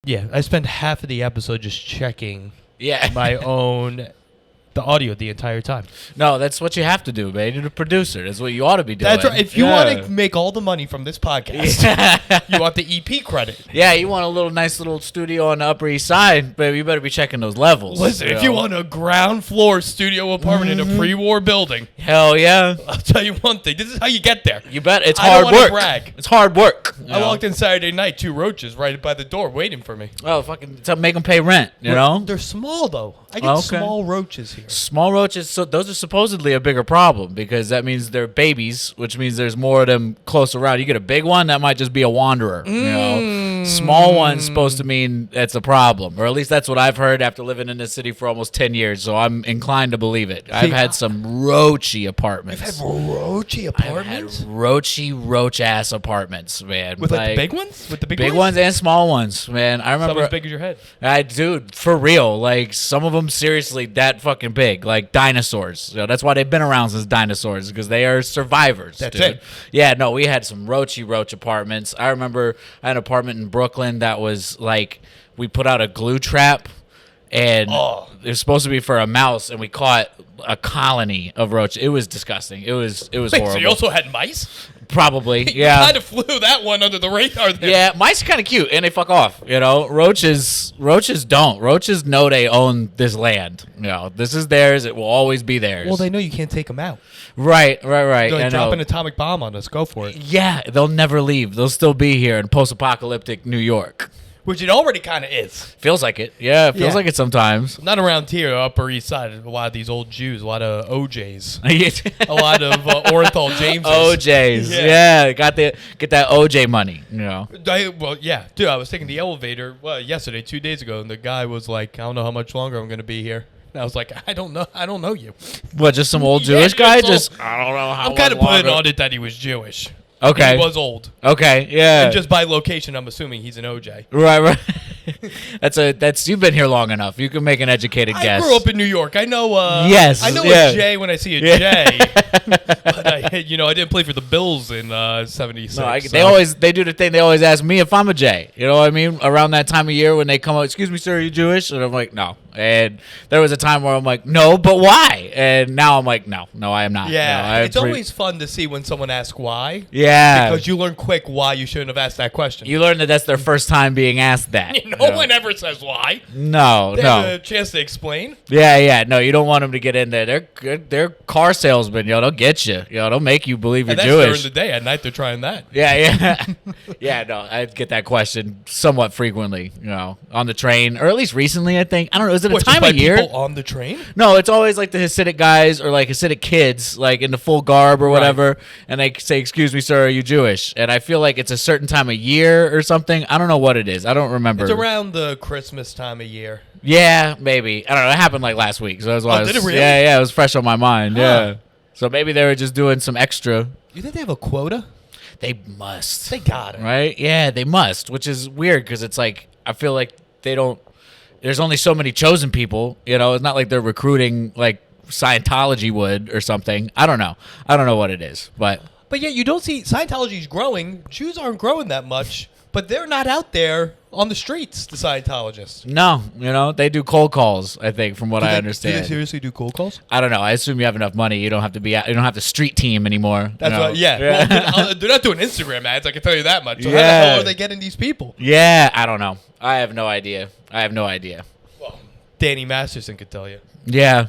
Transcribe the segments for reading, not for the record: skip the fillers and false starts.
Yeah, I spend half of the episode just checking Yeah. the audio the entire time. No, that's what you have to do, man. You're the producer. That's what you ought to be doing. That's right. If you want to make all the money from this podcast, you want the EP credit. Yeah, you want a nice little studio on the Upper East Side, but you better be checking those levels. Listen, if you want a ground floor studio apartment in a pre-war building, hell yeah. I'll tell you one thing. This is how you get there. You bet. It's I hard don't wanna work. brag. It's hard work. I walked in Saturday night, 2 roaches right by the door waiting for me. Oh, fucking make them pay rent, you know? They're small, though. I get small roaches here. Small roaches, so those are supposedly a bigger problem because that means they're babies, which means there's more of them close around. You get a big one, that might just be a wanderer, you know? Small one's supposed to mean that's a problem, or at least that's what I've heard after living in this city for almost 10 years, so I'm inclined to believe it. I've had some roachy apartments. You've had roachy apartments? I've had roach-ass apartments, man. With like the big ones? With the big ones and small ones, man. I remember. Some as big as your head. Dude, for real. Like, some of them seriously that fucking big. Like dinosaurs. You know, that's why they've been around since dinosaurs, because they are survivors. That's dude. it. Yeah, no, we had some roach apartments. I remember I had an apartment in Brooklyn that was like, we put out a glue trap, and it was supposed to be for a mouse, and we caught a colony of roaches. It was disgusting. It was horrible. So you also had mice? Probably, yeah. You kind of flew that one under the radar there. Yeah, mice are kind of cute, and they fuck off, you know? Roaches don't. Roaches know they own this land. You know, this is theirs. It will always be theirs. Well, they know you can't take them out. Right. They're like, drop an atomic bomb on us. Go for it. Yeah, they'll never leave. They'll still be here in post-apocalyptic New York. Which it already kind of is. Feels like it. Yeah, it feels like it sometimes. Not around here, Upper East Side. A lot of these old Jews, a lot of OJs, a lot of Orenthal Jameses. OJs, yeah, get that OJ money, you know. Dude, I was taking the elevator yesterday, 2 days ago, and the guy was like, "I don't know how much longer I'm going to be here." And I was like, I don't know you. What, just some old Jewish guy? I don't know how. I'm kind of putting on it that he was Jewish. Okay. He was old. Okay, yeah. And just by location, I'm assuming he's an OJ. Right. That's you've been here long enough. You can make an educated guess. I grew up in New York. I know. Yes. I know a J when I see a J. But I didn't play for the Bills in '76. No, they do the thing. They always ask me if I'm a J. You know what I mean? Around that time of year when they come up, excuse me, sir, are you Jewish? And I'm like, no. And there was a time where I'm like, no, but why? And now I'm like, no, I am not. Yeah, it's always fun to see when someone asks why. Yeah. Because you learn quick why you shouldn't have asked that question. You learn that that's their first time being asked that. No one ever says why. No. They have a chance to explain. Yeah. No, you don't want them to get in there. They're good. They're car salesmen. They'll get you. They'll make you believe you're Jewish. During the day. At night, they're trying that. Yeah. Yeah, no, I get that question somewhat frequently, on the train, or at least recently, I think. I don't know. Is it a time of year? People on the train? No, it's always like the Hasidic guys or like Hasidic kids, like in the full garb or whatever, right. And they say, excuse me, sir, are you Jewish? And I feel like it's a certain time of year or something. I don't know what it is. I don't remember. It's around the Christmas time of year. Yeah, maybe. I don't know. It happened like last week. So that's why did it really? Yeah, it was fresh on my mind. Huh. Yeah. So maybe they were just doing some extra. You think they have a quota? They must. They got it. Right? Yeah, they must, which is weird because it's like, I feel like they don't, there's only so many chosen people, it's not like they're recruiting like Scientology would or something. I don't know what it is, but yeah, you don't see Scientology's growing. Jews aren't growing that much, but they're not out there on the streets, the Scientologists. No, they do cold calls, I think, from what I understand. Do they seriously do cold calls? I don't know. I assume you have enough money. You don't have to street team anymore. That's right. Yeah. Well, they're not doing Instagram ads, I can tell you that much. So how the hell are they getting these people? Yeah, I don't know. I have no idea. Well, Danny Masterson could tell you. Yeah,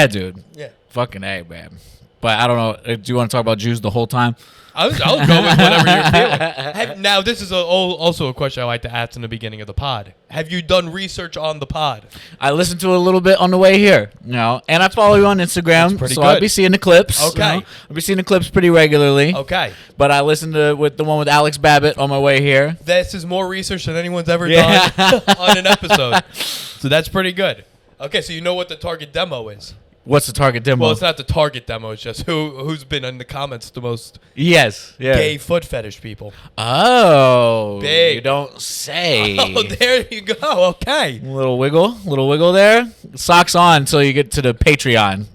dude. Yeah. Fucking A, man. But I don't know. Do you want to talk about Jews the whole time? I'll go with whatever you're feeling. Now, this is also a question I like to ask in the beginning of the pod. Have you done research on the pod? I listened to it a little bit on the way here, and I follow you on Instagram, so good. I'll be seeing the clips. Okay. I'll be seeing the clips pretty regularly. Okay. But I listened to the one with Alex Babbitt on my way here. This is more research than anyone's ever done on an episode. So that's pretty good. Okay, so you know what the target demo is. What's the target demo? Well, it's not the target demo. It's just who's been in the comments the most gay foot fetish people. Oh. Big. You don't say. Oh, there you go. Okay. Little wiggle there. Socks on until you get to the Patreon.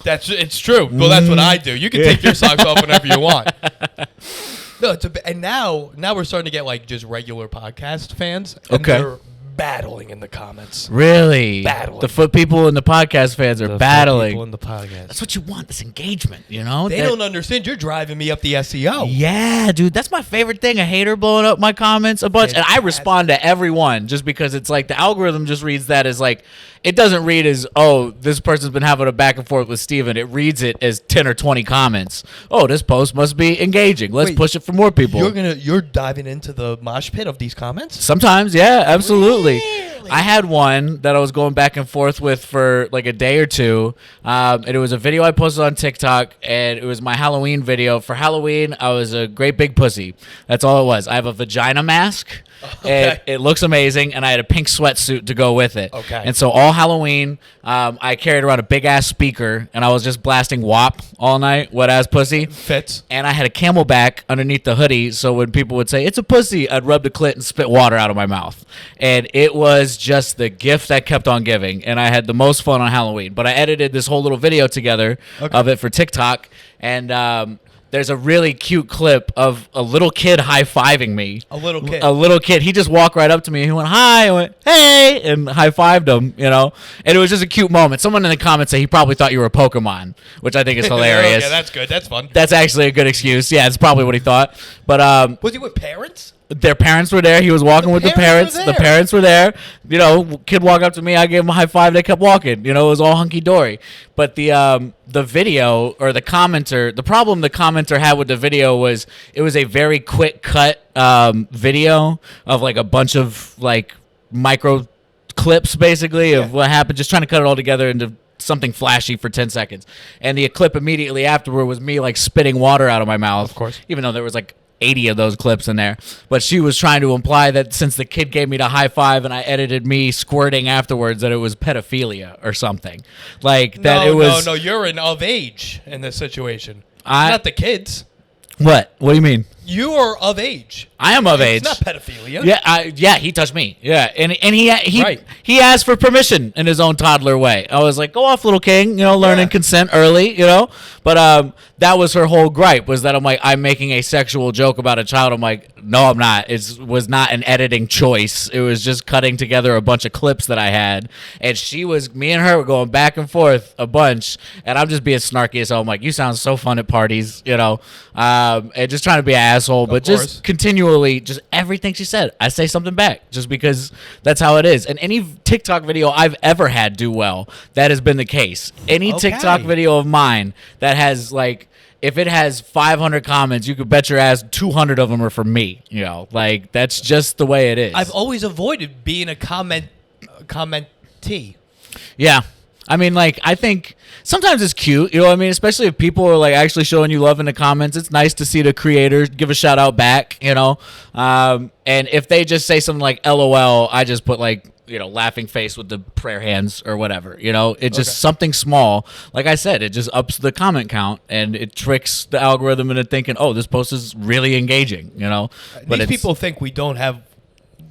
It's true. Well, that's what I do. You can take your socks off whenever you want. No, and now we're starting to get like just regular podcast fans. And they're battling in the comments. Really? Battling. The foot people and the podcast fans are The battling. people in the podcast. That's what you want, this engagement, you know? They don't understand. You're driving me up the SEO. Yeah, dude, that's my favorite thing. A hater blowing up my comments a bunch. And I respond to everyone just because it's like the algorithm just reads that as like, it doesn't read as, oh, this person's been having a back and forth with Steven. It reads it as 10 or 20 comments. Oh, this post must be engaging. Let's push it for more people. You're diving into the mosh pit of these comments? Sometimes, yeah, absolutely. Really? I had one that I was going back and forth with for like a day or two. And it was a video I posted on TikTok, and it was my Halloween video. For Halloween, I was a great big pussy. That's all it was. I have a vagina mask. Okay. And it looks amazing, and I had a pink sweatsuit to go with it. Okay. And so all Halloween, I carried around a big-ass speaker, and I was just blasting WAP all night, wet-ass pussy. Fits. And I had a Camelback underneath the hoodie, so when people would say, it's a pussy, I'd rub the clit and spit water out of my mouth. And it was just the gift that kept on giving, and I had the most fun on Halloween. But I edited this whole little video together of it for TikTok, and there's a really cute clip of a little kid high-fiving me. A little kid. A little kid. He just walked right up to me. He went, hi. I went, hey, and high-fived him, you know. And it was just a cute moment. Someone in the comments said he probably thought you were a Pokemon, which I think is hilarious. Yeah, that's good. That's fun. That's actually a good excuse. Yeah, it's probably what he thought. But Was he with parents? their parents were there. He was walking with the parents. The parents were there. You know, kid walked up to me. I gave him a high five. They kept walking. You know, it was all hunky dory. But the video or the commenter, the problem the commenter had with the video was it was a very quick cut video of like a bunch of like micro clips basically of what happened. Just trying to cut it all together into something flashy for 10 seconds. And the clip immediately afterward was me like spitting water out of my mouth. Of course. Even though there was like 80 of those clips in there. But she was trying to imply that since the kid gave me the high five and I edited me squirting afterwards, that it was pedophilia or something. Like that it was. No, you're of age in this situation. I- Not the kids. What? What do you mean? You are of age. I am of age. It's not pedophilia. Yeah, he touched me. Yeah, and he Right. he asked for permission in his own toddler way. I was like, "Go off, little king," you know, learning consent early, you know. But that was her whole gripe, was that I'm making a sexual joke about a child. I'm like, no, I'm not. It was not an editing choice. It was just cutting together a bunch of clips that I had, and me and her were going back and forth a bunch, and I'm just being snarky as hell. I'm like, you sound so fun at parties, you know, and just trying to be an asshole, but just continually, just everything she said, I say something back, just because that's how it is. And any TikTok video I've ever had do well, that has been the case. Any TikTok video of mine that has like, if it has 500 comments, you could bet your ass 200 of them are from me. You know, like that's just the way it is. I've always avoided being a commentee. Yeah. I mean, like, I think sometimes it's cute, you know what I mean? Especially if people are, like, actually showing you love in the comments. It's nice to see the creators give a shout-out back, you know? And if they just say something like LOL, I just put, like, you know, laughing face with the prayer hands or whatever, you know? It's just something small. Like I said, it just ups the comment count, and it tricks the algorithm into thinking, oh, this post is really engaging, you know? But These people think we don't have,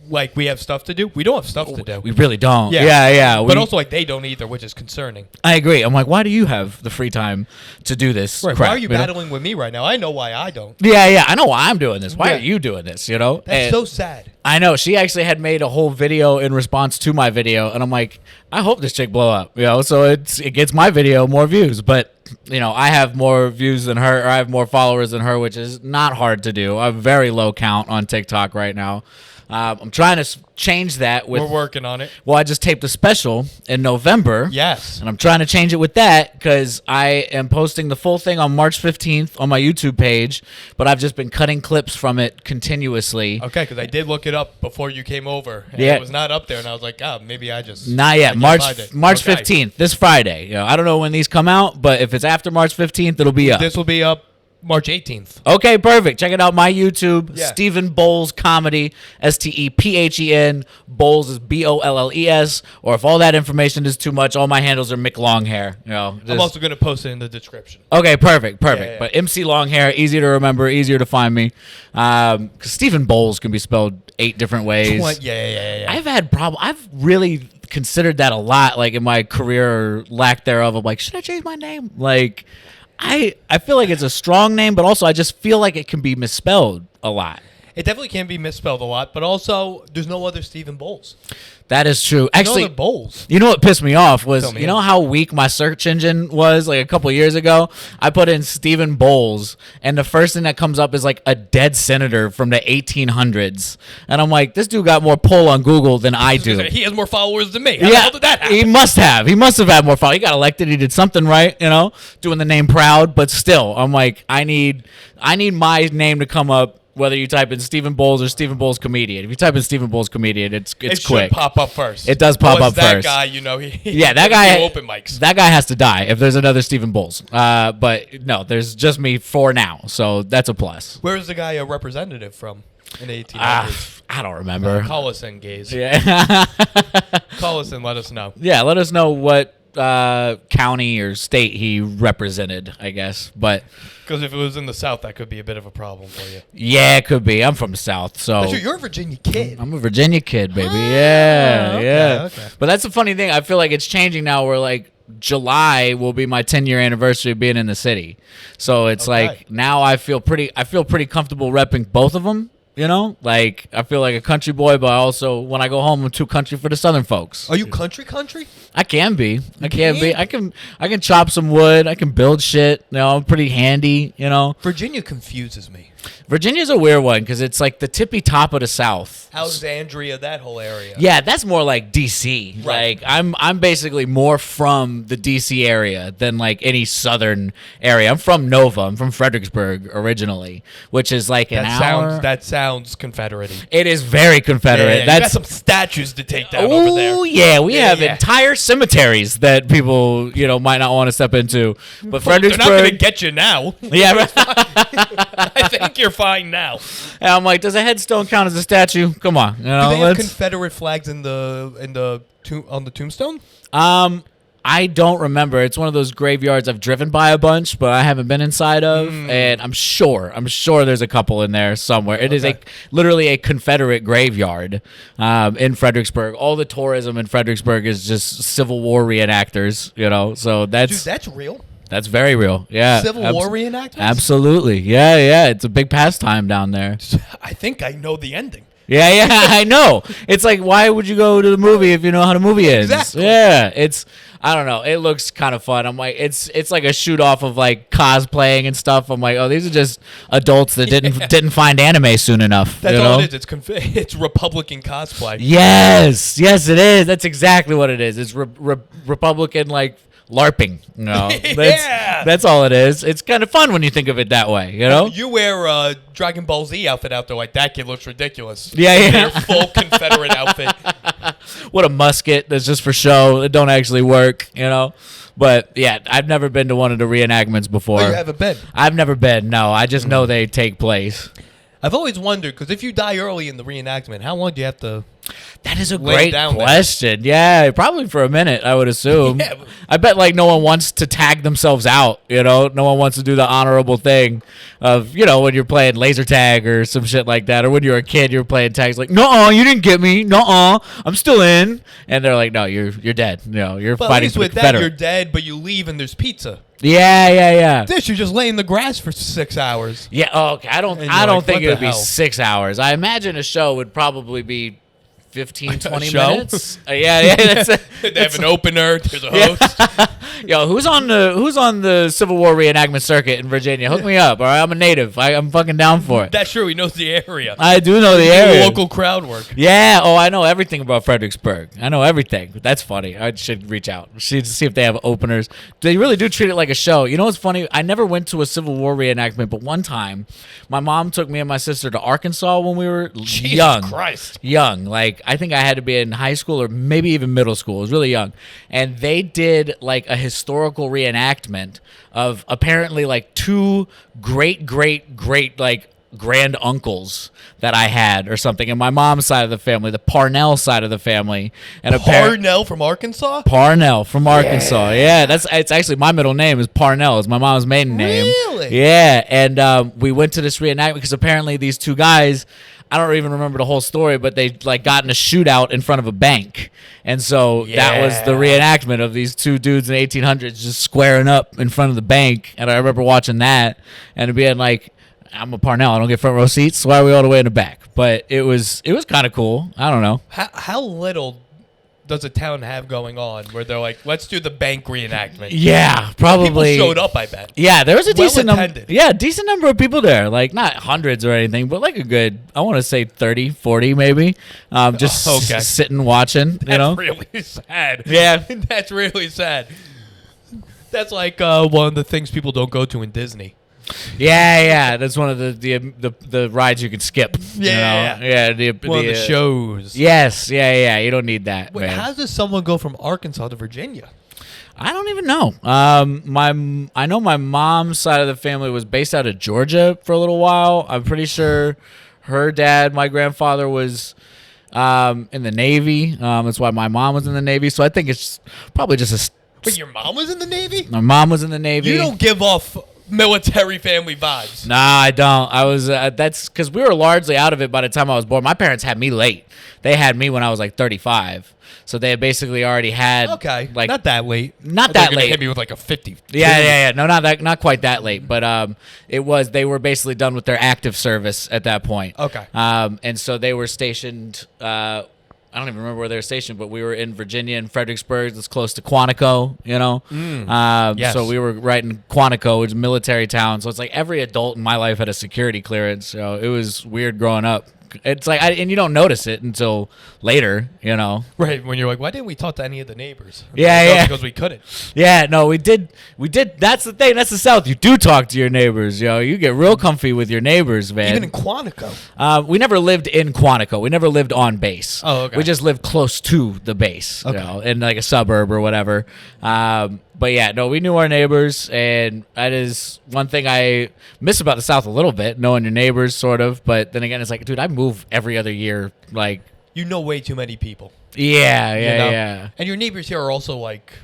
like, we have stuff to do. We don't have stuff to do. We really don't. Yeah. Yeah. But also, like, they don't either, which is concerning. I agree. I'm like, why do you have the free time to do this Right. crap? Why are you know? battling with me right now? I know why I don't. Yeah. I know why I'm doing this. Why Yeah. are you doing this, you know? That's And so sad. I know. She actually had made a whole video in response to my video, and I'm like, I hope this chick blow up, you know? So it gets my video more views, but you know, I have more views than her, or I have more followers than her, which is not hard to do. I have a very low count on TikTok right now. I'm trying to change that with. We're working on it. Well, I just taped a special in November. Yes. And I'm trying to change it with that because I am posting the full thing on March 15th on my YouTube page, but I've just been cutting clips from it continuously. Okay, because I did look it up before you came over. And Yeah. it was not up there, and I was like, maybe I just. Not yet. I March just lied it. March Okay. 15th, this Friday. You know, I don't know when these come out, but if it's after March 15th, it'll be up. This will be up March 18th. Okay, perfect. Check it out. My YouTube, Yeah. Stephen Bolles Comedy, STEPHEN. Bolles is BOLLES. Or if all that information is too much, all my handles are Mick Longhair. You know, I'm just- also going to post it in the description. Okay, perfect. Yeah. But MC Longhair, easy to remember, easier to find me. Because Stephen Bolles can be spelled 8 different ways. Yeah. I've had I've really considered that a lot, like in my career or lack thereof. I'm like, should I change my name? Like, I feel like it's a strong name, but also I just feel like it can be misspelled a lot. It definitely can be misspelled a lot, but also there's no other Stephen Bolles. That is true. No Actually, other Bolles. you know what pissed me off was, Tell me you know in. how weak my search engine was like a couple years ago? I put in Stephen Bolles, and the first thing that comes up is like a dead senator from the 1800s. And I'm like, this dude got more pull on Google than I do. He has more followers than me. How the hell did that happen? He must have. He must have had more followers. He got elected. He did something right, doing the name proud. But still, I'm like, I need my name to come up. Whether you type in Stephen Bolles or Stephen Bolles comedian. If you type in Stephen Bolles comedian, it's It quick. should pop up first. It does pop up that first. guy, Yeah, that he guy. do open mics. That guy has to die if there's another Stephen Bolles. But no, there's just me for now, so that's a plus. Where is the guy a representative from in the 1800s? I don't remember. Call us in, gays. Yeah, Call us and let us know. yeah. Let us know what county or state he represented, I guess. But Because if it was in the South, that could be a bit of a problem for you. yeah, it could be. I'm from the South, so That's true. You're a Virginia kid. I'm a Virginia kid, baby. Yeah, okay, yeah. okay. But that's the funny thing. I feel like it's changing now. Where like July will be my 10-year anniversary of being in the city, so it's Okay. like now I feel pretty comfortable repping both of them. Like I feel like a country boy, but also when I go home, I'm too country for the Southern folks. Are you country? I can be. I can be. can? I can chop some wood. I can build shit. I'm pretty handy. Virginia confuses me. Virginia's a weird one because it's like the tippy top of the South. Alexandria, that whole area. Yeah, that's more like DC. Right. Like I'm basically more from the DC area than like any southern area. I'm from Nova. I'm from Fredericksburg originally, which is like an hour. That sounds Confederate. It is very Confederate. You got That's some statues to take down over there. Oh yeah, we Yeah, have yeah. entire cemeteries that people might not want to step into. But They're not going to Fredericksburg, get you now. yeah. Right. I think you're fine now. And I'm like, does a headstone count as a statue? Come on, Do they have let's. Confederate flags on the tombstone? I don't remember. It's one of those graveyards I've driven by a bunch, but I haven't been inside of. And I'm sure there's a couple in there somewhere. It is literally a Confederate graveyard in Fredericksburg. All the tourism in Fredericksburg is just Civil War reenactors, So Dude, that's real. that's very real. Yeah, Civil War reenactments? Absolutely. Yeah. It's a big pastime down there. I think I know the ending. Yeah, I know. It's like, why would you go to the movie if you know how the movie ends? Exactly. Yeah, I don't know. It looks kind of fun. I'm like, it's like a shoot off of like cosplaying and stuff. I'm like, oh, these are just adults that didn't find anime soon enough. That's all it is. It's Republican cosplay. Yes, it is. That's exactly what it is. It's Republican like LARPing. Yeah. That's all it is. It's kind of fun when you think of it that way. You wear a Dragon Ball Z outfit out there like that kid looks ridiculous. Yeah. Your full Confederate outfit. What a musket that's just for show. It don't actually work, But yeah, I've never been to one of the reenactments before. Oh, you haven't been? I've never been. No, I just know they take place. I've always wondered, because if you die early in the reenactment, how long do you have to... That is a lay great down there? question. Yeah, probably for a minute, I would assume. Yeah. I bet like no one wants to tag themselves out, No one wants to do the honorable thing of, when you're playing laser tag or some shit like that. Or when you're a kid, you're playing tags like, no, you didn't get me. No, I'm still in. And they're like, no, you're dead. You're But at fighting least for the with that, Confederate. you're dead, but you leave and there's pizza. Yeah. This, you just lay in the grass for 6 hours. Yeah, okay. I don't And you're like, think what it would the be hell? 6 hours. I imagine a show would probably be 15, 20 show? minutes. Yeah. They have an opener. There's a host. Yo, who's on the Civil War reenactment circuit in Virginia? Hook me up. All right, I'm a native. I'm fucking down for it. That's true. He knows the area. I do know the Do area. local crowd work. Yeah. Oh, I know everything about Fredericksburg. I know everything. That's funny. I should reach out. See if they have openers. They really do treat it like a show. You know what's funny? I never went to a Civil War reenactment, but one time, my mom took me and my sister to Arkansas when we were Jesus young. Christ. Young. Like, I think I had to be in high school or maybe even middle school. I was really young. And they did like a historical reenactment of apparently like two great like grand uncles that I had or something, and my mom's side of the family, the Parnell side of the family, and Parnell from Arkansas? Parnell from Arkansas. Yeah, it's actually my middle name is Parnell. It's my mom's maiden name. Really? Yeah, and we went to this reenactment because apparently these two guys, I don't even remember the whole story, but they like got in a shootout in front of a bank. And so that was the reenactment of these two dudes in the 1800s just squaring up in front of the bank. And I remember watching that and being like, I'm a Parnell. I don't get front row seats. So why are we all the way in the back? But it was kind of cool. I don't know. How little does a town have going on where they're like, let's do the bank reenactment? Yeah, probably. People showed up, I bet. Yeah, there was a decent number. attended. Yeah, decent number of people there. Like not hundreds or anything, but like a good, I want to say 30, 40 maybe. Just Okay. sitting watching, you know? That's really sad. Yeah. That's really sad. That's like one of the things people don't go to in Disney. Yeah. That's one of the rides you can skip. Yeah. One of the shows. Yes, yeah. You don't need that. Wait, man. how does someone go from Arkansas to Virginia? I don't even know. I know my mom's side of the family was based out of Georgia for a little while. I'm pretty sure her dad, my grandfather, was in the Navy. That's why my mom was in the Navy. So I think it's probably just Wait, your mom was in the Navy? my mom was in the Navy. You don't give off military family vibes. Nah, I don't. I was. That's because we were largely out of it by the time I was born. My parents had me late. They had me when I was like 35. So they had basically already had. Okay, like not that late. Not I thought that you were gonna late. Hit me with like a 50. Yeah. No, not quite that late. But it was. They were basically done with their active service at that point. Okay. And so they were stationed. I don't even remember where they were stationed, but we were in Virginia in Fredericksburg. That's close to Quantico, you know? Yes. So we were right in Quantico, which is a military town. So it's like every adult in my life had a security clearance. So it was weird growing up. It's like, and you don't notice it until later, you know? Right, when you're like, why didn't we talk to any of the neighbors? Yeah. Because we couldn't. Yeah, no, we did. That's the thing. That's the South. You do talk to your neighbors, yo. You get real comfy with your neighbors, man. Even in Quantico. We never lived in Quantico. We never lived on base. Oh, okay. We just lived close to the base, you know, in like a suburb or whatever. But yeah, no, we knew our neighbors, and that is one thing I miss about the South a little bit, knowing your neighbors, sort of. But then again, it's like, dude, I move every other year. Like, You know way too many people. yeah. And your neighbors here are also like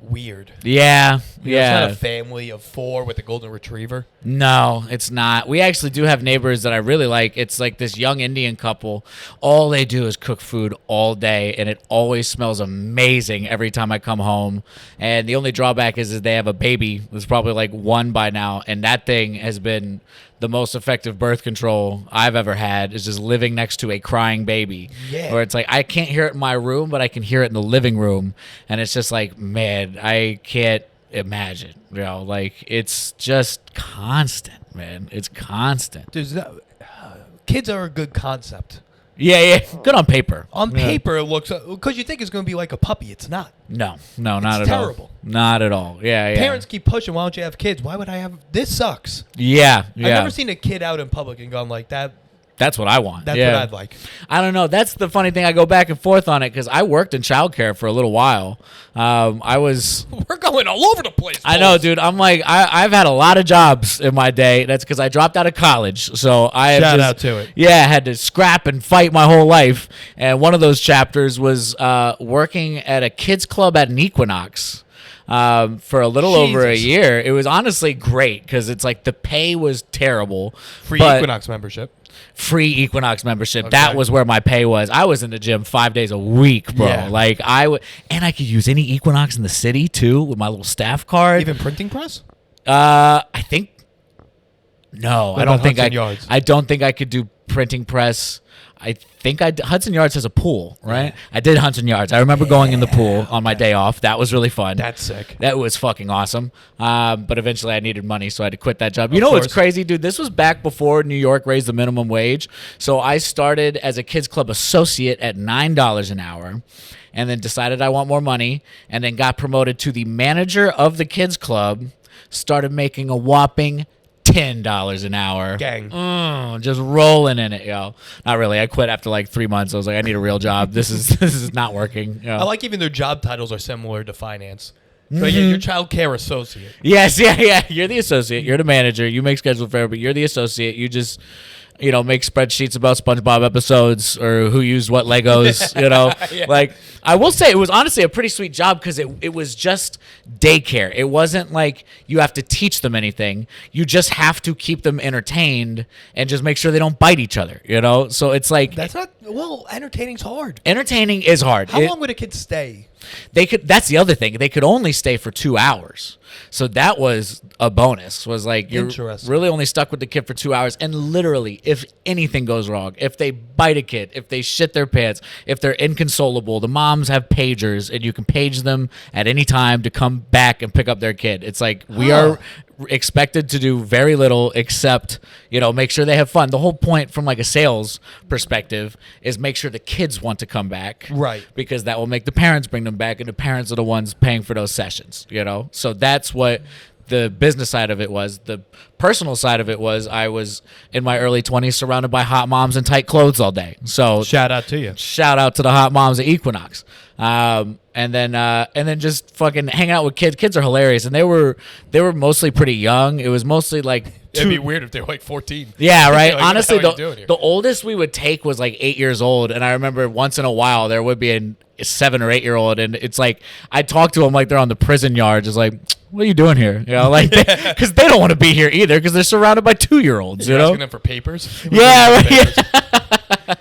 weird. Yeah, You know, it's not a family of 4 with a golden retriever. No, it's not. We actually do have neighbors that I really like. It's like this young Indian couple. All they do is cook food all day, and it always smells amazing every time I come home. And the only drawback is they have a baby that's probably like 1 by now, and that thing has been the most effective birth control I've ever had, is just living next to a crying baby. Yeah. Where it's like, I can't hear it in my room, but I can hear it in the living room. And it's just like, man, I can't imagine, you know, like it's just constant, man. It's constant. Kids are a good concept. Yeah. Good on paper. On paper, it looks, because you think it's going to be like a puppy. It's not. No, not at terrible. all. Not at all. Yeah. Parents keep pushing, why don't you have kids? Why would I have, this sucks. Yeah. I've never seen a kid out in public and gone like that. That's what I want. That's what I'd like. I don't know. That's the funny thing. I go back and forth on it because I worked in childcare for a little while. We're going all over the place. I know, dude. I'm like, I've had a lot of jobs in my day. That's because I dropped out of college. So Shout out to it. Yeah, I had to scrap and fight my whole life. And one of those chapters was working at a kids club at an Equinox. For a little over a year. It was honestly great because it's like the pay was terrible. Free Equinox membership. Free Equinox membership. Okay. That was where my pay was. I was in the gym 5 days a week, bro. Yeah. Like and I could use any Equinox in the city too with my little staff card. Even printing press? I think. No, What I don't about think Hudson Yards? I don't think I could do printing press. I think Hudson Yards has a pool, right? Yeah. I did Hudson Yards. I remember going in the pool on my day off. That was really fun. That's sick. That was fucking awesome. But eventually I needed money, so I had to quit that job. You know what's crazy, dude? This was back before New York raised the minimum wage. So I started as a kids club associate at $9 an hour, and then decided I want more money, and then got promoted to the manager of the kids club, started making a whopping $10 an hour. Gang. Just rolling in it, yo. Not really. I quit after like 3 months. I was like, I need a real job. This is not working. You know? I like even their job titles are similar to finance. So you're child care associate. Yes, yeah. You're the associate. You're the manager. You make schedule for everybody. You're the associate. You just, make spreadsheets about SpongeBob episodes or who used what Legos, Yeah. Like, I will say it was honestly a pretty sweet job because it was just daycare. It wasn't like you have to teach them anything. You just have to keep them entertained and just make sure they don't bite each other, So it's like... That's not... Well, entertaining's hard. Entertaining is hard. How long would a kid stay? they could. That's the other thing. They could only stay for 2 hours. So that was a bonus. Was like you're really only stuck with the kid for 2 hours, and literally, if anything goes wrong, if they bite a kid, if they shit their pants, if they're inconsolable, the moms have pagers, and you can page them at any time to come back and pick up their kid. It's like we are expected to do very little except, make sure they have fun. The whole point from like a sales perspective is make sure the kids want to come back. Right. Because that will make the parents bring them back, and the parents are the ones paying for those sessions, So that's what the business side of it was. The personal side of it was I was in my early 20s surrounded by hot moms in tight clothes all day. So shout out to you. Shout out to the hot moms at Equinox. And then just fucking hang out with kids. Kids are hilarious, and they were mostly pretty young. It was mostly like it'd be weird if they were like 14. Yeah, right. Like, honestly, the oldest we would take was like 8 years old, and I remember once in a while there would be a 7 or 8 year old, and it's like I talk to them like they're on the prison yard, just like, what are you doing here? Like because they don't want to be here either because they're surrounded by 2-year-olds. You're asking them for papers. Yeah, right. Yeah.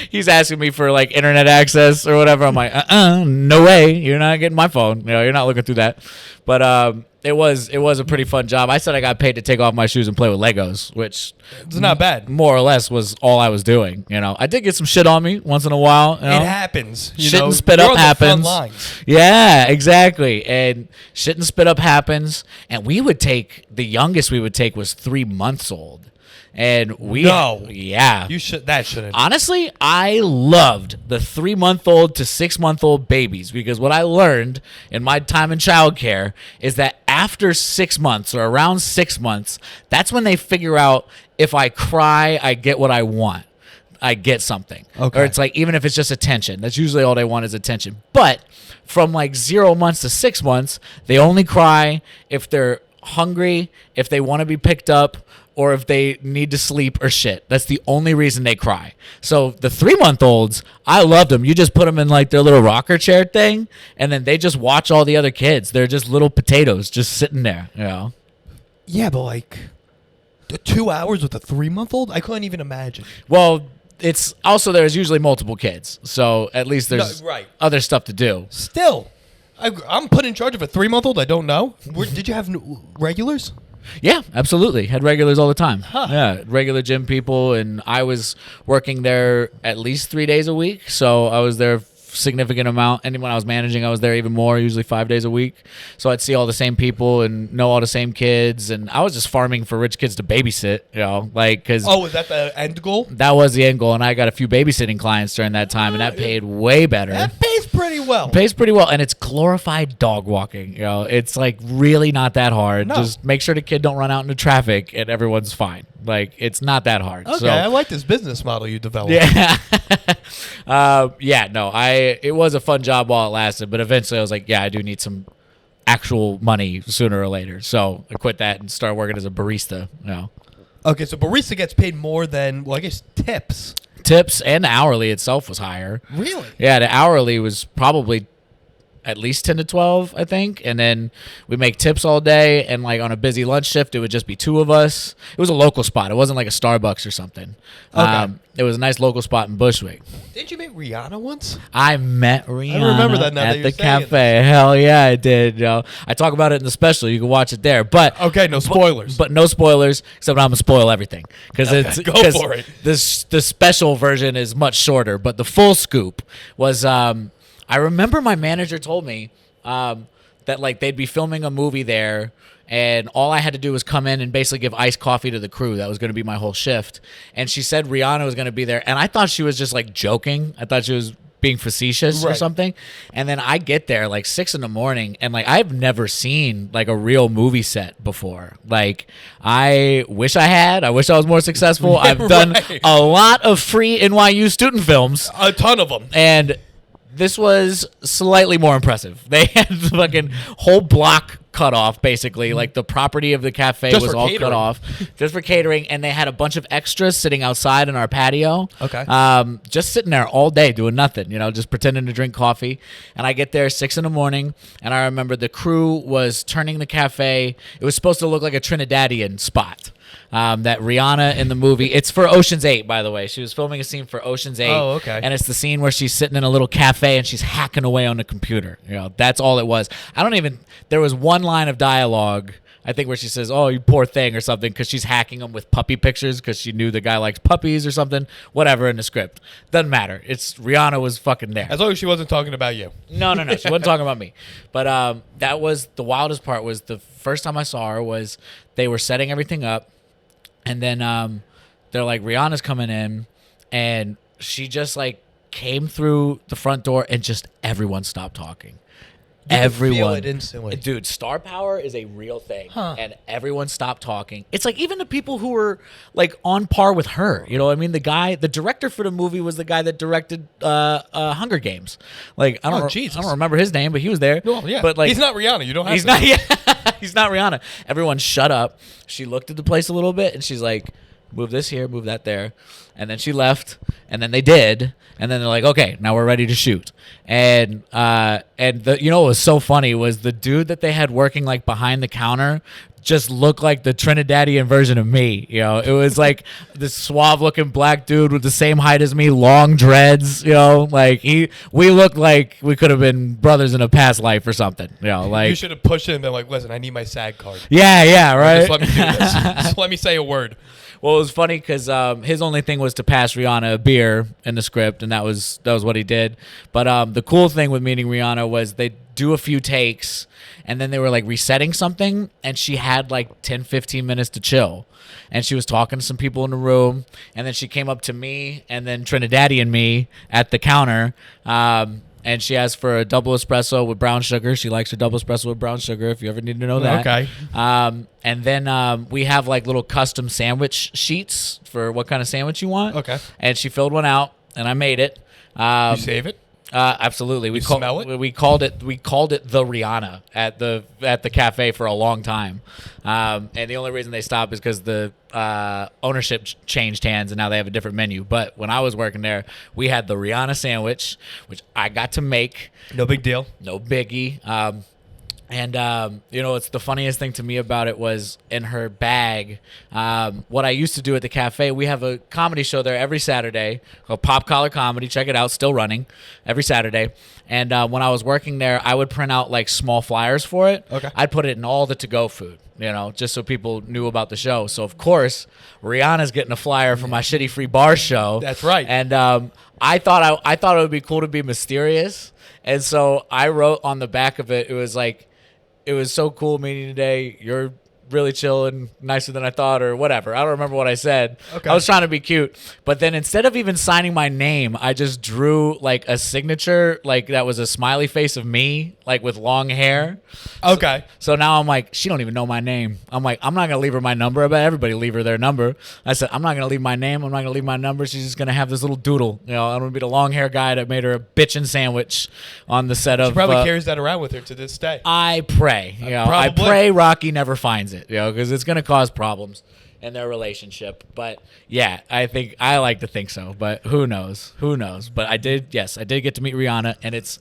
He's asking me for like internet access or whatever. I'm like, no way. You're not getting my phone. You're not looking through that. But it was a pretty fun job. I said I got paid to take off my shoes and play with Legos, which it's not bad. More or less was all I was doing. I did get some shit on me once in a while. It happens. Shit and spit up happens. Yeah, exactly. And shit and spit up happens. And the youngest we would take was 3 months old. And that shouldn't. Honestly, I loved the 3-month-old to 6-month-old babies because what I learned in my time in childcare is that after 6 months or around 6 months, that's when they figure out if I cry, I get what I want. I get something. Okay. Or it's like, even if it's just attention, that's usually all they want is attention. But from like 0 months to 6 months, they only cry if they're hungry, if they want to be picked up, or if they need to sleep or shit. That's the only reason they cry. So the 3-month-olds, I loved them. You just put them in like their little rocker chair thing, and then they just watch all the other kids. They're just little potatoes just sitting there, Yeah, but like 2 hours with a 3-month-old? I couldn't even imagine. Well, it's also there's usually multiple kids. So at least there's other stuff to do. Still, I'm put in charge of a 3-month-old I don't know. Did you have regulars? Yeah, absolutely. Had regulars all the time. Huh. Yeah, regular gym people, and I was working there at least 3 days a week, so I was there significant amount. And when I was managing, I was there even more, usually 5 days a week. So I'd see all the same people and know all the same kids, and I was just farming for rich kids to babysit, cause was that the end goal? That was the end goal, and I got a few babysitting clients during that time, and that paid way better. That pays pretty well. Pays pretty well, and it's glorified dog walking. It's like really not that hard. No. Just make sure the kid don't run out into traffic, and everyone's fine. Like, it's not that hard. Okay, I like this business model you developed. Yeah. It was a fun job while it lasted, but eventually I was like, I do need some actual money sooner or later. So I quit that and started working as a barista. Okay, so barista gets paid more than, I guess, tips. Tips and the hourly itself was higher. Really? Yeah, the hourly was probably at least 10 to 12, I think. And then we make tips all day. And like on a busy lunch shift, it would just be 2 of us. It was a local spot. It wasn't like a Starbucks or something. Okay. It was a nice local spot in Bushwick. Did you meet Rihanna once? I met Rihanna I remember that now at the cafe. Hell yeah, I did. I talk about it in the special. You can watch it there. But okay, no spoilers. But no spoilers, except I'm going to spoil everything. Because go for it. The special version is much shorter. But the full scoop was... I remember my manager told me that like they'd be filming a movie there, and all I had to do was come in and basically give iced coffee to the crew. That was going to be my whole shift. And she said Rihanna was going to be there, and I thought she was just like joking. I thought she was being facetious or something. And then I get there like 6 a.m, and like I've never seen like a real movie set before. Like I wish I had. I wish I was more successful. I've done a lot of free NYU student films, a ton of them, and this was slightly more impressive. They had the fucking whole block cut off, basically. Like the property of the cafe was all cut off just for catering. And they had a bunch of extras sitting outside in our patio. Okay. Just sitting there all day doing nothing, just pretending to drink coffee. And I get there 6 a.m, and I remember the crew was turning the cafe. It was supposed to look like a Trinidadian spot. that Rihanna in the movie. It's for Ocean's 8, by the way. She was filming a scene for Ocean's 8. Oh, okay. And it's the scene where she's sitting in a little cafe and she's hacking away on the computer. That's all it was. There was one line of dialogue, I think, where she says, "Oh, you poor thing," or something, because she's hacking them with puppy pictures because she knew the guy likes puppies or something. Whatever in the script. Doesn't matter. It's Rihanna was fucking there. As long as she wasn't talking about you. No. She wasn't talking about me. But that was the wildest part. Was the first time I saw her was they were setting everything up, and then they're like, Rihanna's coming in, and she just like came through the front door, and just everyone stopped talking. Everyone, feel it instantly. Dude, star power is a real thing, Huh. and everyone stopped talking. It's like even the people who were like on par with her. You know what I mean? The director for the movie was the guy that directed Hunger Games. Like I don't remember his name, but he was there. Well, yeah, but like he's not Rihanna. You don't have. He's to. not. Yeah, he's not Rihanna. Everyone, shut up. She looked at the place a little bit, and she's like, "Move this here, move that there," and then she left. And then they did, and then they're like, "Okay, now we're ready to shoot." And what was so funny was the dude that they had working like behind the counter just looked like the Trinidadian version of me. It was like this suave looking black dude with the same height as me, long dreads. Like we looked like we could have been brothers in a past life or something. Like you should have pushed him and been like, "Listen, I need my SAG card. Yeah, right. Just let me do this. Just let me say a word." Well, it was funny because his only thing was to pass Rihanna a beer in the script, and that was what he did. But the cool thing with meeting Rihanna was they do a few takes, and then they were like resetting something, and she had like 10, 15 minutes to chill. And she was talking to some people in the room, and then she came up to me and then Trinidadian me at the counter. And she asked for a double espresso with brown sugar. She likes her double espresso with brown sugar, if you ever need to know that. Okay. And then we have like little custom sandwich sheets for what kind of sandwich you want. Okay. And she filled one out, and I made it. You save it? Absolutely. We smell it? We called it the Rihanna at the cafe for a long time. And the only reason they stopped is because the ownership changed hands, and now they have a different menu. But when I was working there, we had the Rihanna sandwich, which I got to make. No big deal. No biggie. It's the funniest thing to me about it was in her bag. What I used to do at the cafe, we have a comedy show there every Saturday called Pop Collar Comedy. Check it out, still running every Saturday. And when I was working there, I would print out like small flyers for it. Okay. I'd put it in all the to-go food, just so people knew about the show. So of course, Rihanna's getting a flyer for my Shitty Free Bar show. That's right. And I thought it would be cool to be mysterious. And so I wrote on the back of it, it was like, "It was so cool meeting you today. You're really chill and nicer than I thought," or whatever. I don't remember what I said. Okay. I was trying to be cute. But then instead of even signing my name, I just drew like a signature, like that was a smiley face of me, like with long hair. Okay. So now I'm like, she don't even know my name. I'm like, I'm not going to leave her my number. I bet everybody leave her their number. I said, I'm not going to leave my name. I'm not going to leave my number. She's just going to have this little doodle. I'm going to be the long hair guy that made her a bitchin' sandwich on the set of. She probably carries that around with her to this day. I pray. I pray Rocky never finds it, because it's going to cause problems in their relationship. But yeah, I like to think so, but who knows? But I did get to meet Rihanna, and it's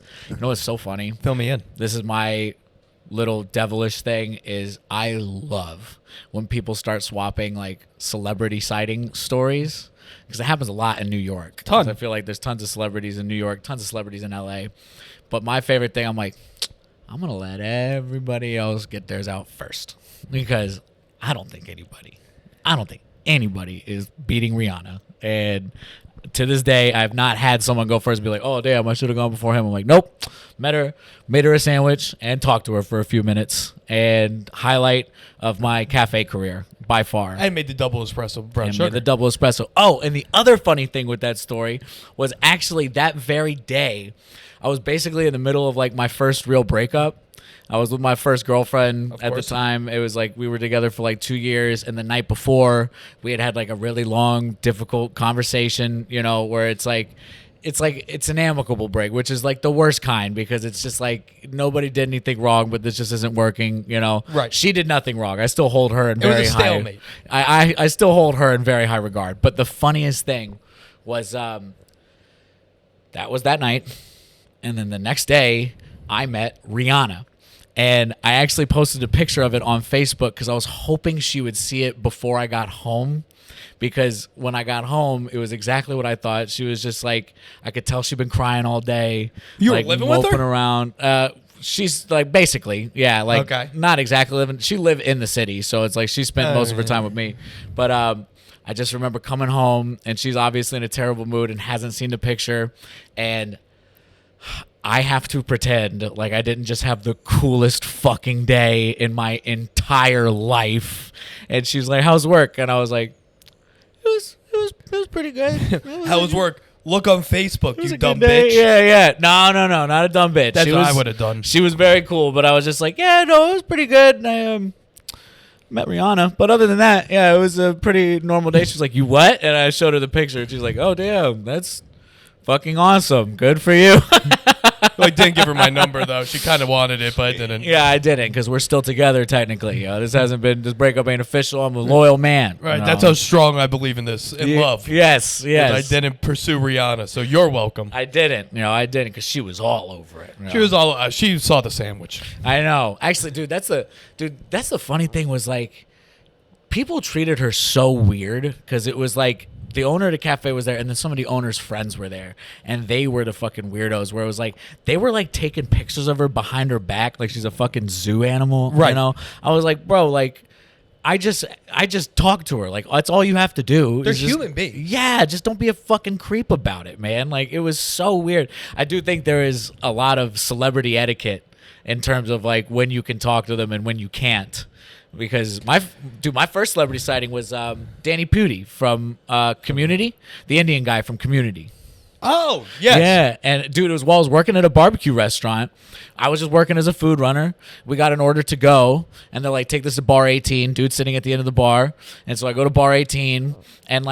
so funny. Fill me in. This is my little devilish thing is I love when people start swapping like celebrity sighting stories, because it happens a lot in New York. Ton. I feel like there's tons of celebrities in New York, tons of celebrities in LA. But my favorite thing, I'm like, I'm going to let everybody else get theirs out first, because I don't think anybody is beating Rihanna. And to this day, I've not had someone go first and be like, "Oh, damn, I should have gone before him." I'm like, nope. Met her, made her a sandwich, and talked to her for a few minutes. And highlight of my cafe career, by far. I made the double espresso brown sugar. Made the double espresso. Oh, and the other funny thing with that story was actually that very day, I was basically in the middle of like my first real breakup. I was with my first girlfriend at the time. It was like we were together for like 2 years, and the night before we had like a really long, difficult conversation, where it's an amicable break, which is like the worst kind, because it's just like nobody did anything wrong, but this just isn't working, Right. She did nothing wrong. I still hold her in very high. It was a stalemate. I still hold her in very high regard. But the funniest thing was that was that night, and then the next day I met Rihanna. And I actually posted a picture of it on Facebook because I was hoping she would see it before I got home. Because when I got home, it was exactly what I thought. She was just like, I could tell she'd been crying all day. You were like, living with her? moping around. She's like basically, yeah, like not exactly living. She lived in the city, so it's like she spent most of her time with me. But I just remember coming home, and she's obviously in a terrible mood and hasn't seen the picture, and I have to pretend like I didn't just have the coolest fucking day in my entire life. And she's like, "How's work?" And I was like, It was pretty good. How was work? Look on Facebook, you dumb day. bitch. Yeah. No, not a dumb bitch. That's what I would have done. She was very cool, but I was just like, yeah, no, it was pretty good. And I met Rihanna. But other than that, yeah, it was a pretty normal day. She was like, you what? And I showed her the picture. And she's like, oh, damn, that's fucking awesome. Good for you. I didn't give her my number, though. She kind of wanted it, but I didn't. Yeah, I didn't, because we're still together, technically. This breakup ain't official. I'm a loyal man. Right, that's how strong I believe in this, in love. Yes. I didn't pursue Rihanna, so you're welcome. I didn't, because she was all over it. She was all, she saw the sandwich. I know. Actually, that's the funny thing was, like, people treated her so weird, because it was like, the owner of the cafe was there, and then some of the owner's friends were there, and they were the fucking weirdos, where it was like, they were like taking pictures of her behind her back like she's a fucking zoo animal. Right. You know? I was like, bro, like, I just talked to her. Like, that's all you have to do. They're human beings. Yeah, just don't be a fucking creep about it, man. Like, it was so weird. I do think there is a lot of celebrity etiquette in terms of, like, when you can talk to them and when you can't. Because my first celebrity sighting was Danny Pudi from Community, the Indian guy from Community. Oh, yes. Yeah, and dude, it was while I was working at a barbecue restaurant. I was just working as a food runner. We got an order to go, and they're like, take this to bar 18. Dude sitting at the end of the bar. And so I go to bar 18, and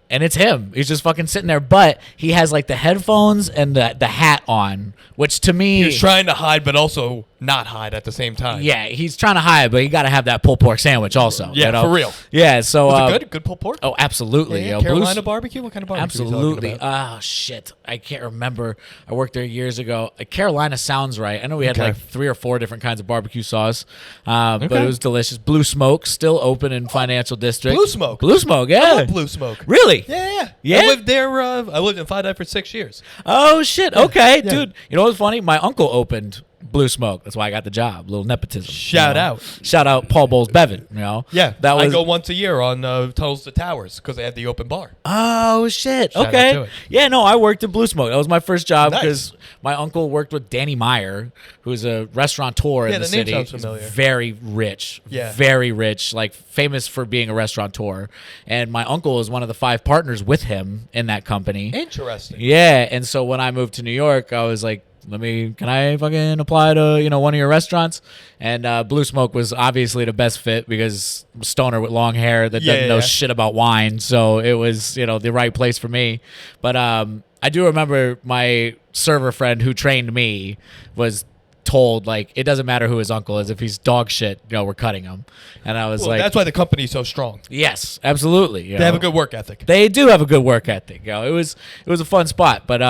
it's him. He's just fucking sitting there, but he has like the headphones and the hat on, which to me... He was trying to hide, but also not hide at the same time. Yeah, he's trying to hide, but you got to have that pulled pork sandwich also. Yeah, you know? for real. Yeah, so... Was it good? Good pulled pork? Oh, absolutely. Yeah, Yo, Carolina barbecue? What kind of barbecue absolutely. are you talking about? Oh, shit. I can't remember. I worked there years ago. Carolina sounds right. I know we had like 3 or 4 different kinds of barbecue sauce, but it was delicious. Blue Smoke, still open in Financial District. Blue Smoke? Blue Smoke, yeah. I love Blue Smoke. Really? Yeah. I lived there. I lived in Fidei for 6 years. Oh, shit. Okay, dude. You know what's funny? My uncle opened Blue Smoke. That's why I got the job. A little nepotism. Shout out. Shout out Paul Bowles Bevan, you know? Yeah. That was... I go once a year on Tunnels to Towers because they have the open bar. Oh, shit. Shout out okay. to it. Yeah, no, I worked at Blue Smoke. That was my first job Nice. because my uncle worked with Danny Meyer, who's a restaurateur in the the city. name sounds familiar. He's very rich. Yeah. Very rich, like famous for being a restaurateur. And my uncle is one of the 5 partners with him in that company. Interesting. Yeah, and so when I moved to New York, I was like, can I fucking apply to, one of your restaurants? And Blue Smoke was obviously the best fit because I'm a stoner with long hair that doesn't know shit about wine. So it was, the right place for me. But I do remember my server friend who trained me was told, like, it doesn't matter who his uncle is. If he's dog shit, we're cutting him. And I was like... That's why the company's so strong. Yes, absolutely. They have a good work ethic. They do have a good work ethic. It was a fun spot. But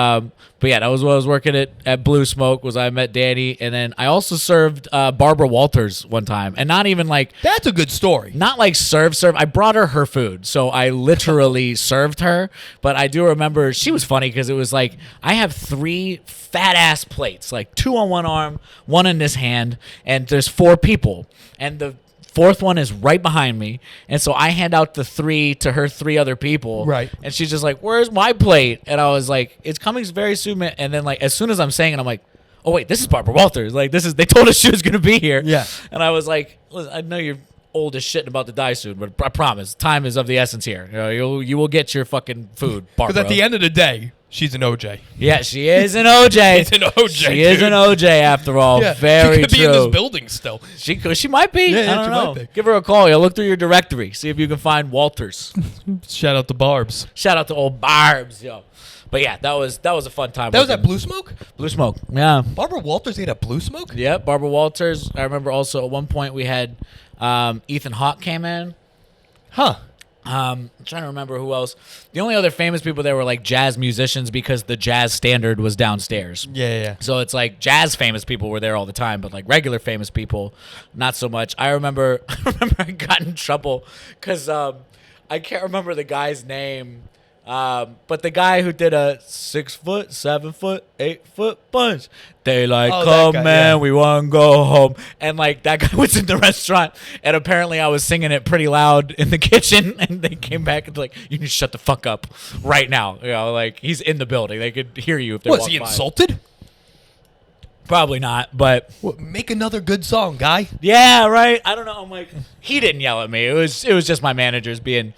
yeah, that was what I was working at Blue Smoke, was I met Danny. And then I also served Barbara Walters one time. And not even like... That's a good story. Not like serve. I brought her food. So I literally served her. But I do remember she was funny because it was like, I have 3 fat-ass plates, like 2 on one arm, 1 in this hand, and there's 4 people. And the 4th one is right behind me. And so I hand out the 3 to her 3 other people. Right. And she's just like, where's my plate? And I was like, it's coming very soon. And then, like, as soon as I'm saying it, I'm like, oh, wait, this is Barbara Walters. Like, they told us she was going to be here. Yeah. And I was like, listen, I know you're old as shit and about to die soon, but I promise, time is of the essence here. You will get your fucking food, Barbara. Because at the end of the day, she's an OJ. Yeah, she is an OJ. She's an OJ. She is an OJ after all. Yeah, Very she could true. be in this building still. She might be. Yeah, I don't she know. might be. Give her a call. Look through your directory. See if you can find Walters. Shout out to Barbs. Shout out to old Barbs, yo. But yeah, that was a fun time. That was at Blue Smoke? Blue Smoke, yeah. Barbara Walters ate at Blue Smoke? Yeah, Barbara Walters. I remember also at one point we had Ethan Hawke came in. Huh. I'm trying to remember who else. The only other famous people there were like jazz musicians because the jazz standard was downstairs. Yeah. So it's like jazz famous people were there all the time, but like regular famous people, not so much. I remember I got in trouble because I can't remember the guy's name. But the guy who did a 6 foot, 7 foot, 8 foot punch, they like, come guy, man, yeah. we want to go home. And like that guy was in the restaurant, and apparently I was singing it pretty loud in the kitchen, and they came back and like, you need to shut the fuck up right now. You know, like he's in the building, they could hear you if they Was walked he by. insulted? Probably not, but Make another good song, guy. yeah, right. I don't know. I'm like, he didn't yell at me. It was just my managers being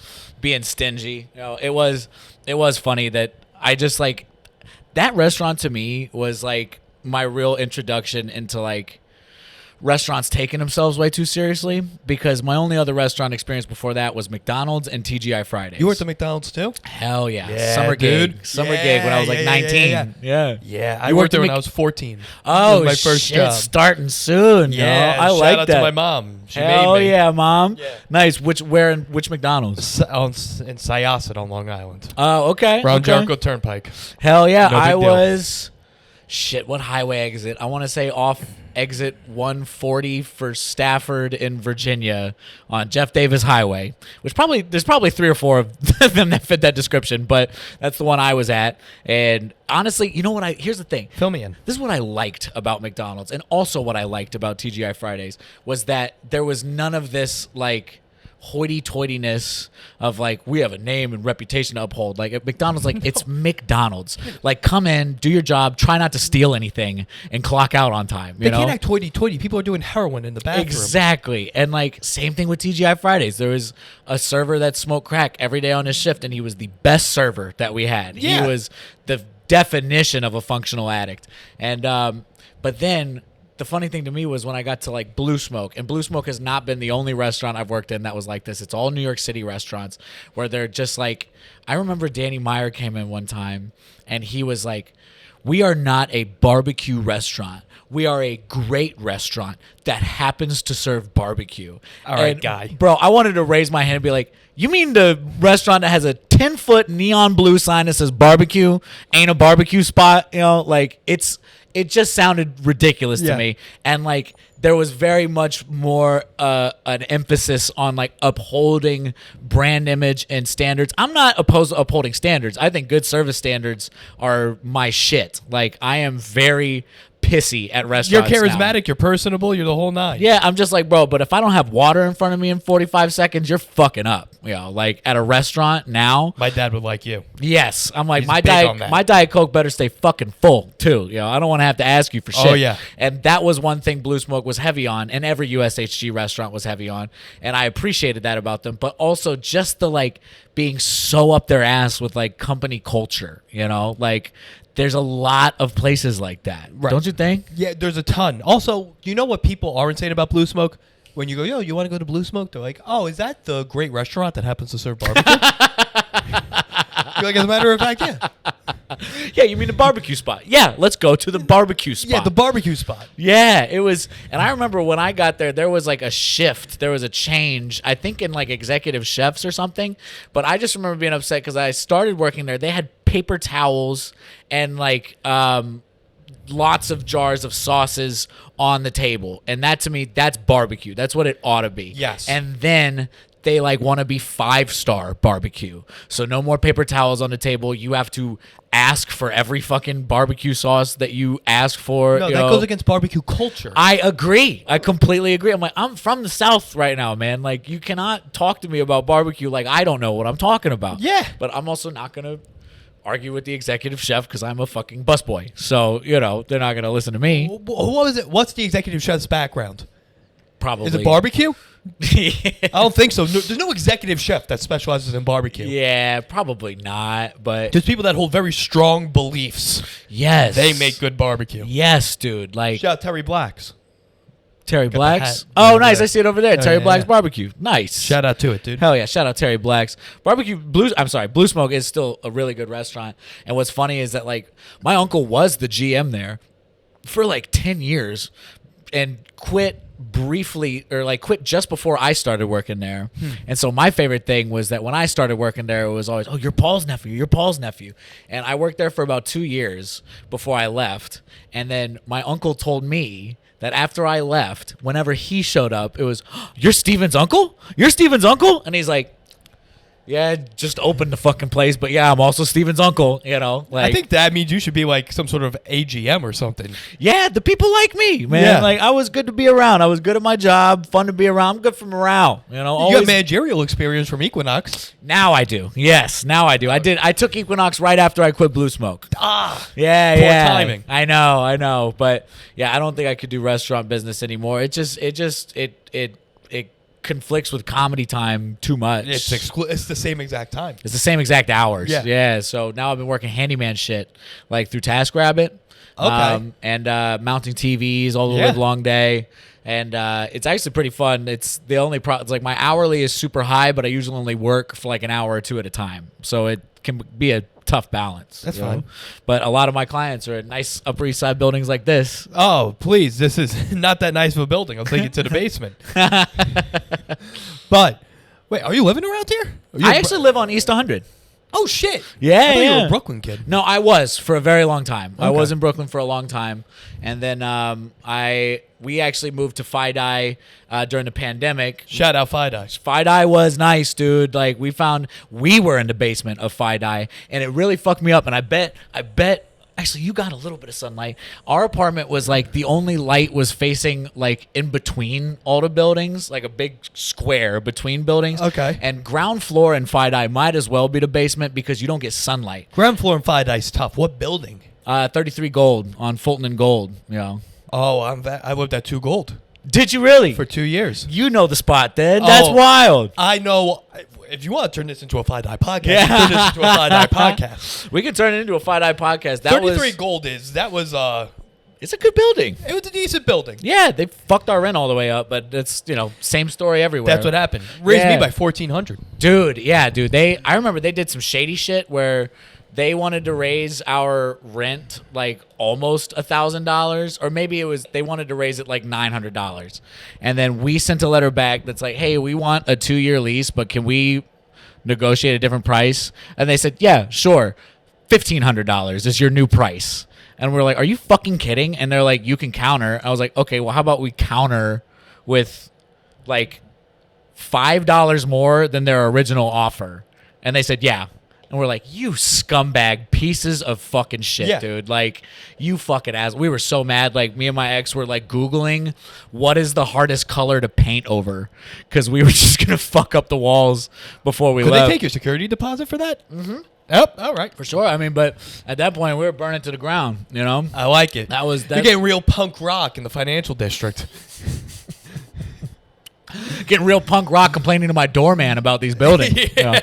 stingy. You know, it was funny that I just like that restaurant to me was like my real introduction into like restaurants taking themselves way too seriously, because my only other restaurant experience before that was McDonald's and TGI Fridays. You worked at McDonald's too? Hell yeah. Yeah, Summer dude. gig. Summer gig when I was like 19. Yeah. I You worked there at when I was 14. Oh, That was my first shit, job. starting soon. Yeah, yo. I shout like out that. to my mom. She Hell made me. yeah, mom. Yeah. Nice. Which McDonald's? In Syosset on Long Island. Oh, okay. Around okay. Jericho Turnpike. Hell yeah. No big I deal. was shit, what highway exit? I want to say off exit 140 for Stafford in Virginia on Jeff Davis Highway, which there's probably 3 or 4 of them that fit that description, but that's the one I was at. And honestly, you know what here's the thing. Fill me in. This is what I liked about McDonald's, and also what I liked about TGI Fridays was that there was none of this like hoity-toityness of like, we have a name and reputation to uphold. Like at McDonald's, like it's McDonald's. Like come in, do your job, try not to steal anything, and clock out on time. You They know? can't act hoity-toity. People are doing heroin in the bathroom. Exactly. And like same thing with TGI Fridays. There was a server that smoked crack every day on his shift, and he was the best server that we had. Yeah. He was the definition of a functional addict. And but then the funny thing to me was when I got to like Blue Smoke, and Blue Smoke has not been the only restaurant I've worked in that was like this. It's all New York City restaurants where they're just like, I remember Danny Meyer came in one time and he was like, we are not a barbecue restaurant. We are a great restaurant that happens to serve barbecue. All right, And, guy. Bro, I wanted to raise my hand and be like, you mean the restaurant that has a 10-foot neon blue sign that says barbecue ain't a barbecue spot? You know, like it just sounded ridiculous to Yeah. me. And like there was very much more an emphasis on like upholding brand image and standards. I'm not opposed to upholding standards. I think good service standards are my shit. Like I am very pissy at You're restaurants now. charismatic. You're personable. You're the whole nine. Yeah, I'm just like, bro, but if I don't have water in front of me in 45 seconds, you're fucking up. You know, like at a restaurant now. My dad would like you. Yes. I'm like, He's my big on that. Diet Coke better stay fucking full too. You know, I don't want to have to ask you for shit. Oh, yeah. And that was one thing Blue Smoke was heavy on, and every USHG restaurant was heavy on. And I appreciated that about them, but also just the like being so up their ass with like company culture, you know? Like there's a lot of places like that. Right. Don't you think? Yeah, there's a ton. Also, you know what people aren't saying about Blue Smoke? When you go, yo, you want to go to Blue Smoke? They're like, oh, is that the great restaurant that happens to serve barbecue? You're like, as a matter of fact, yeah. Yeah, you mean the barbecue spot? Yeah, let's go to the barbecue spot. Yeah, the barbecue spot. Yeah, it was. And I remember when I got there was like a shift. There was a change, I think in like executive chefs or something. But I just remember being upset because I started working there. They had paper towels and like lots of jars of sauces on the table. And that to me, that's barbecue. That's what it ought to be. Yes. And then they like want to be 5-star barbecue. So no more paper towels on the table. You have to ask for every fucking barbecue sauce that you ask for. No, you that know. goes against barbecue culture. I agree. I completely agree. I'm like, I'm from the South right now, man. Like, you cannot talk to me about barbecue like I don't know what I'm talking about. Yeah. But I'm also not going to argue with the executive chef because I'm a fucking busboy. So, you know, they're not going to listen to me. What was it? What's the executive chef's background? Probably. Is it barbecue? Yeah. I don't think so. No, there's no executive chef that specializes in barbecue. Yeah, probably not. But There's people that hold very strong beliefs. yes. They make good barbecue. Yes, dude. Like Shout out Terry Blacks. Terry the Blacks. hat. Oh, Yeah, nice. yeah. I see it over there. Oh, Terry yeah, Blacks yeah. Barbecue. Nice. Shout out to it, dude. Hell yeah. Shout out Terry Blacks. Blue Smoke is still a really good restaurant. And what's funny is that like my uncle was the GM there for like 10 years. quit briefly, or like quit just before I started working there. And so my favorite thing was that when I started working there, it was always, oh, you're Paul's nephew, you're Paul's nephew. And I worked there for about 2 years before I left. And then my uncle told me that after I left, whenever he showed up, it was, oh, you're Steven's uncle? You're Steven's uncle? And he's like, yeah, just opened the fucking place, but yeah, I'm also Steven's uncle, you know. Like, I think that means you should be like some sort of AGM or something. yeah, the people like me, man. Yeah. Like, I was good to be around. I was good at my job, fun to be around. I'm good for morale, you know. You Always, got managerial experience from Equinox. now I do. Yes, now I do. I took Equinox right after I quit Blue Smoke. Ah, Yeah, poor yeah. timing. I know. But yeah, I don't think I could do restaurant business anymore. It conflicts with comedy time too much. it's the same exact time. It's the same exact hours. Yeah. Yeah. So now I've been working handyman shit, like through TaskRabbit. Okay. And mounting TVs all the Yeah. live long day. And it's actually pretty fun. It's the only it's like my hourly is super high, but I usually only work for like an hour or two at a time. So it can be a tough balance. That's you know? fine. But a lot of my clients are at nice Upper East Side buildings like this. Oh, please. This is not that nice of a building. I'll take it to the basement. But, wait, are you living around here? Are you I actually live on East 100. Oh, shit. Yeah, I thought you were yeah. a Brooklyn kid. No, I was for a very long time. I Okay. was in Brooklyn for a long time, and then we actually moved to Fidei during the pandemic. Shout out Fidei. Fidei was nice, dude. Like we were in the basement of Fidei, and it really fucked me up. And I bet. Actually, you got a little bit of sunlight. Our apartment was like the only light was facing like in between all the buildings, like a big square between buildings. Okay. And ground floor in Fidei might as well be the basement because you don't get sunlight. Ground floor in Fidei's tough. What building? 33 Gold on Fulton and Gold. You know. Oh, I lived at 2 Gold Did you really? for 2 years. You know the spot, then. That's Oh. wild. I know. If you want to turn this into a Fidei podcast, Yeah. turn this into a Fidei podcast. We could turn it into a Fidei podcast. That 33 was. Gold it's It's a good building. it was a decent building. Yeah, they fucked our rent all the way up, but it's same story everywhere. That's what happened. Raised Yeah. me by $1,400. Dude. Yeah, dude. I remember they did some shady shit where they wanted to raise our rent like almost $1,000, or maybe they wanted to raise it like $900, and then we sent a letter back that's like, hey, we want a 2-year lease, but can we negotiate a different price? And they said, yeah, sure, $1,500 is your new price. And we're like, are you fucking kidding? And they're like, you can counter. I was like, okay, well, how about we counter with like $5 more than their original offer? And they said, yeah. And we're like, you scumbag pieces of fucking shit, Yeah. dude. Like, you fucking ass. We were so mad. Like, me and my ex were like Googling what is the hardest color to paint over, because we were just going to fuck up the walls before we Could left. they take your security deposit for that? Mm-hmm. Yep. All right. For sure. I mean, but at that point, we were burning to the ground, you know? I like it. That was You're getting real punk rock in the financial district. getting real punk rock complaining to my doorman about these buildings. You know?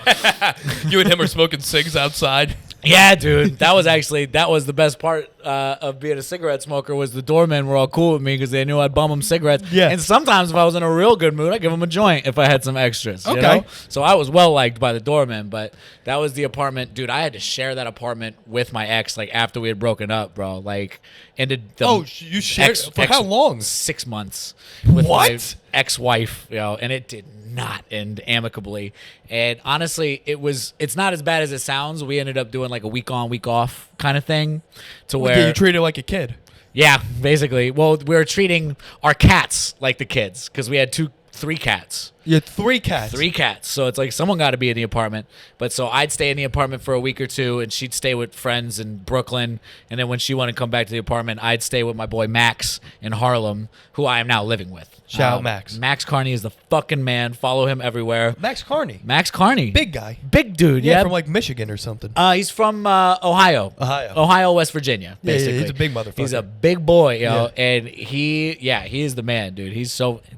You and him are smoking cigs outside. Yeah, dude. That was the best part of being a cigarette smoker, was the doormen were all cool with me because they knew I'd bum them cigarettes. Yeah. And sometimes if I was in a real good mood, I'd give them a joint if I had some extras. You Okay. know? So I was well liked by the doormen, but that was the apartment. Dude, I had to share that apartment with my ex like after we had broken up, bro. Like, ended the You shared for how long? 6 months with my What? ex-wife, and it did not end amicably. And honestly, it's not as bad as it sounds. We ended up doing like a week on, week off kind of thing, to where You treated her like a kid. yeah, basically. Well, we were treating our cats like the kids because we had 3 cats. You had 3 cats. 3 cats. So it's like someone got to be in the apartment. But so I'd stay in the apartment for a week or two, and she'd stay with friends in Brooklyn. And then when she wanted to come back to the apartment, I'd stay with my boy Max in Harlem, who I am now living with. Shout out Max. Max Carney is the fucking man. Follow him everywhere. Max Carney. Max Carney. Big guy. Big dude, Yeah, yeah. from like Michigan or something. He's from Ohio. Ohio. West Virginia, Yeah, yeah, basically. he's a big motherfucker. He's a big boy, Yeah. and he is the man, dude.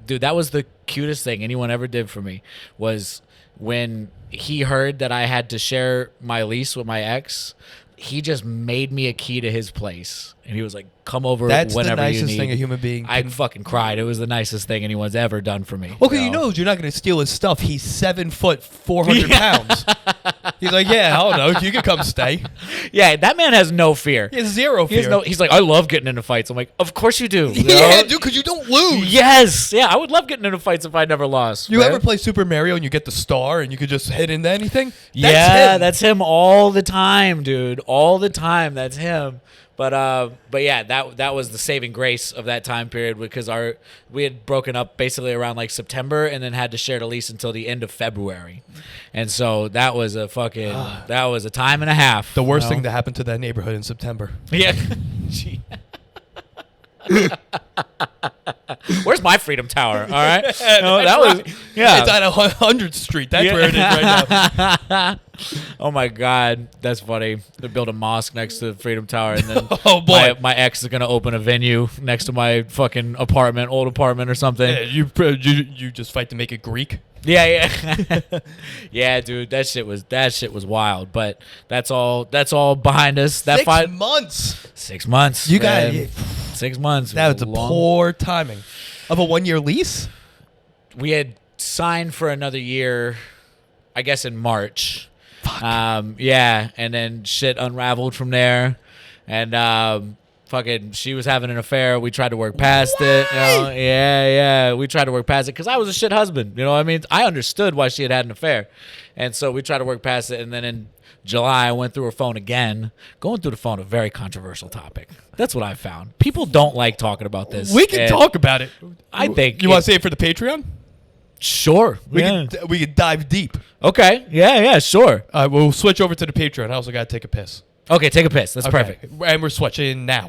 Dude, that was the cutest thing anyone ever did for me, was when he heard that I had to share my lease with my ex. He just made me a key to his place, and he was like, "Come over That's the whenever you nicest need." thing a human being I can- fucking cried. It was the nicest thing anyone's ever done for me. Well, because you know you're not going to steal his stuff. He's 7 foot, 400 pounds. He's like, yeah, I don't know. You can come stay. Yeah, that man has no fear. He has zero fear. He's like, I love getting into fights. I'm like, of course you do. Yeah, dude, because you don't lose. Yes. Yeah, I would love getting into fights if I never lost. You man. ever play Super Mario and you get the star and you could just hit into anything? That's him all the time, dude. All the time. That's him. But yeah, that was the saving grace of that time period because we had broken up basically around like September and then had to share the lease until the end of February, and so that was a time and a half. The worst thing that happened to that neighborhood in September. Yeah. Where's my Freedom Tower? All right. No, that was It's at 100th Street. That's where it is right now. Oh my God, that's funny. They built a mosque next to the Freedom Tower, and then oh boy, my ex is gonna open a venue next to my fucking old apartment or something. Yeah, you just fight to make it Greek. Yeah. Yeah, dude, that shit was wild. But that's all behind us. That 6 months. 6 months. You got 6 months. That was a poor timing of a 1-year lease. We had signed for another year, I guess in March. Fuck. Yeah, and then shit unraveled from there, and fucking she was having an affair. We tried to work past it. You know? Yeah. We tried to work past it because I was a shit husband. You know what I mean? I understood why she had an affair, and so we tried to work past it. And then in July, I went through her phone again. Going through the phone, a very controversial topic. That's what I found. People don't like talking about this. We can talk about it. I think you want to say it for the Patreon. Sure. We could dive deep. Okay. Yeah. Sure. We'll switch over to the Patreon. I also got to take a piss. Okay, take a piss. That's Okay. perfect. And we're switching now.